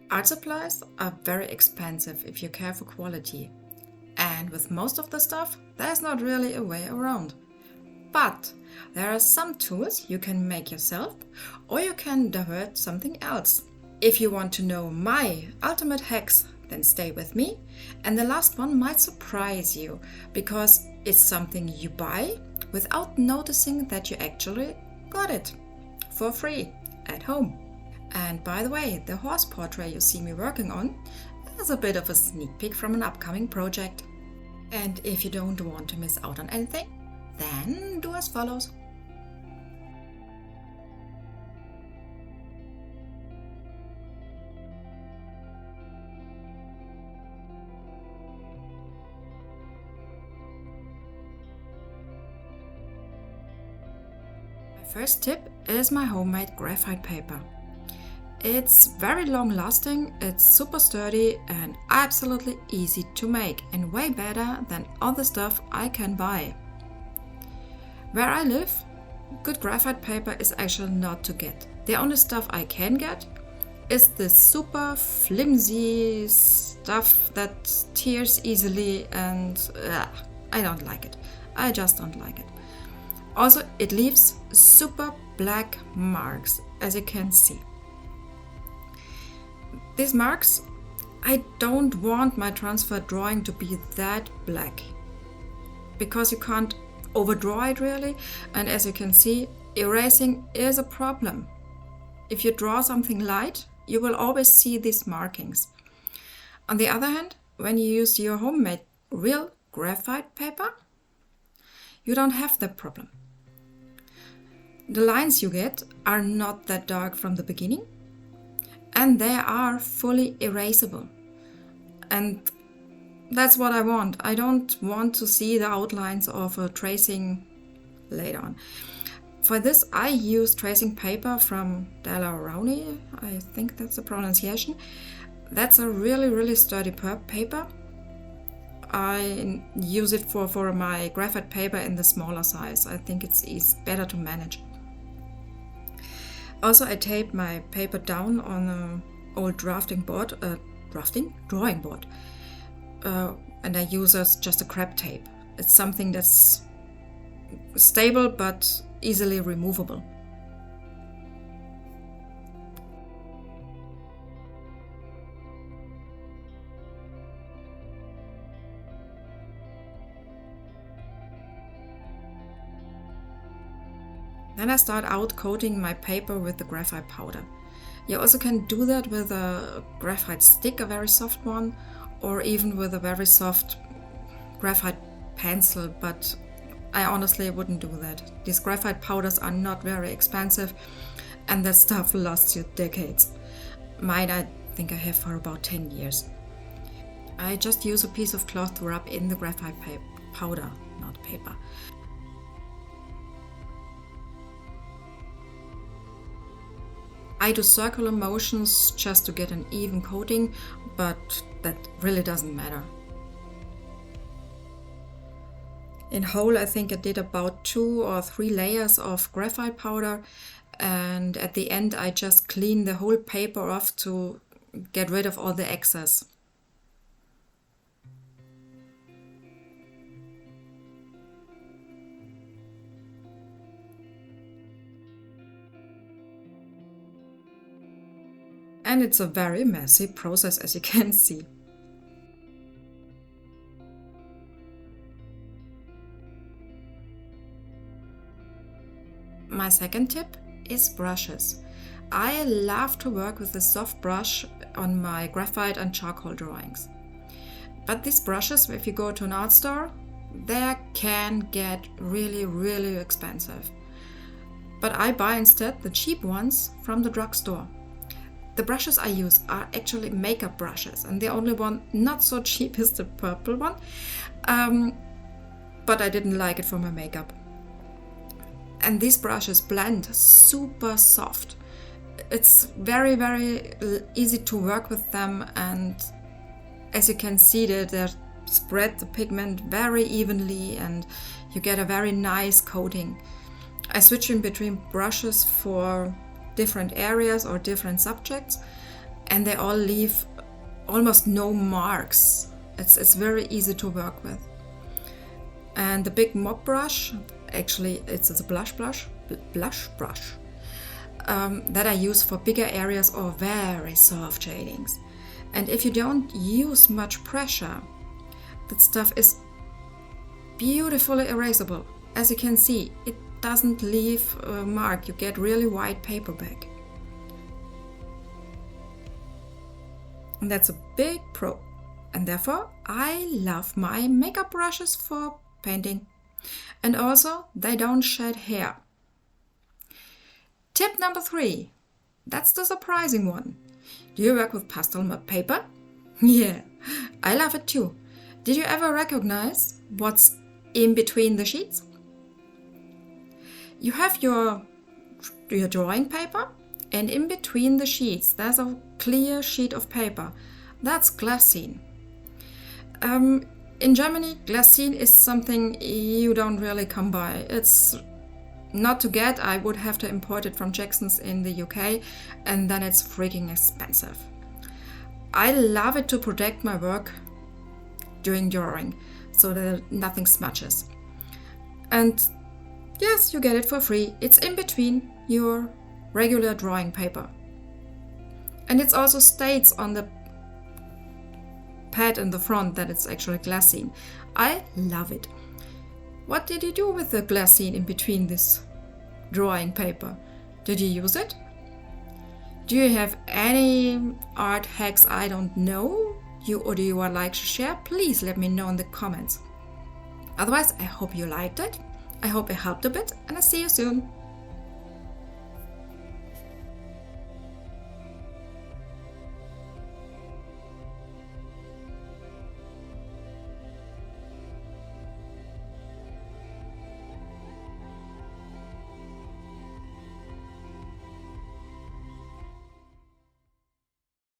Art supplies are very expensive if you care for quality. And with most of the stuff, there's not really a way around. But there are some tools you can make yourself, or you can divert something else. If you want to know my ultimate hacks, then stay with me. And the last one might surprise you, because it's something you buy without noticing that you actually got it for free at home. And by the way, the horse portrait you see me working on is a bit of a sneak peek from an upcoming project. And if you don't want to miss out on anything, then do as follows. My first tip is my homemade graphite paper. It's very long lasting, it's super sturdy and absolutely easy to make, and way better than other stuff I can buy. Where I live, good graphite paper is actually not to get. The only stuff I can get is this super flimsy stuff that tears easily, and I don't like it. I just don't like it. Also, it leaves super black marks, as you can see. These marks, I don't want my transfer drawing to be that black, because you can't overdraw it really, and as you can see, erasing is a problem. If you draw something light, you will always see these markings. On the other hand, when you use your homemade real graphite paper, you don't have that problem. The lines you get are not that dark from the beginning, and they are fully erasable. And that's what I want. I don't want to see the outlines of a tracing later on. For this, I use tracing paper from Della Rowney, I think that's the pronunciation. That's a really sturdy paper. I use it for my graphite paper in the smaller size. I think it's better to manage. Also, I tape my paper down on an old drawing board, and I use just a crab tape. It's something that's stable but easily removable. Then I start out coating my paper with the graphite powder. You also can do that with a graphite stick, a very soft one, or even with a very soft graphite pencil, but I honestly wouldn't do that. These graphite powders are not very expensive, and that stuff lasts you decades. Mine I think I have for about 10 years. I just use a piece of cloth to rub in the graphite powder, not paper. I do circular motions just to get an even coating, but that really doesn't matter. In whole, I think I did about 2 or 3 layers of graphite powder, and at the end I just clean the whole paper off to get rid of all the excess. And it's a very messy process, as you can see. My second tip is brushes. I love to work with a soft brush on my graphite and charcoal drawings. But these brushes, if you go to an art store, they can get really expensive. But I buy instead the cheap ones from the drugstore. The brushes I use are actually makeup brushes, and the only one not so cheap is the purple one, but I didn't like it for my makeup. And these brushes blend super soft. It's very easy to work with them, and as you can see, they spread the pigment very evenly and you get a very nice coating. I switch in between brushes for different areas or different subjects, and they all leave almost no marks. It's very easy to work with. And the big mop brush, actually it's a blush brush, that I use for bigger areas or very soft shadings. And if you don't use much pressure, that stuff is beautifully erasable. As you can see, it doesn't leave a mark. You get really white paper back. And that's a big pro. And therefore, I love my makeup brushes for painting. And also, they don't shed hair. Tip number 3. That's the surprising one. Do you work with Pastelmat paper? Yeah, I love it too. Did you ever recognize what's in between the sheets? You have your drawing paper, and in between the sheets there's a clear sheet of paper. That's Glassine. In Germany, Glassine is something you don't really come by. It's not to get. I would have to import it from Jackson's in the UK, and then it's freaking expensive. I love it to protect my work during drawing so that nothing smudges. And yes, you get it for free. It's in between your regular drawing paper. And it also states on the pad in the front that it's actually Glassine. I love it. What did you do with the Glassine in between this drawing paper? Did you use it? Do you have any art hacks I don't know? Do you would like to share? Please let me know in the comments. Otherwise, I hope you liked it. I hope it helped a bit, and I'll see you soon.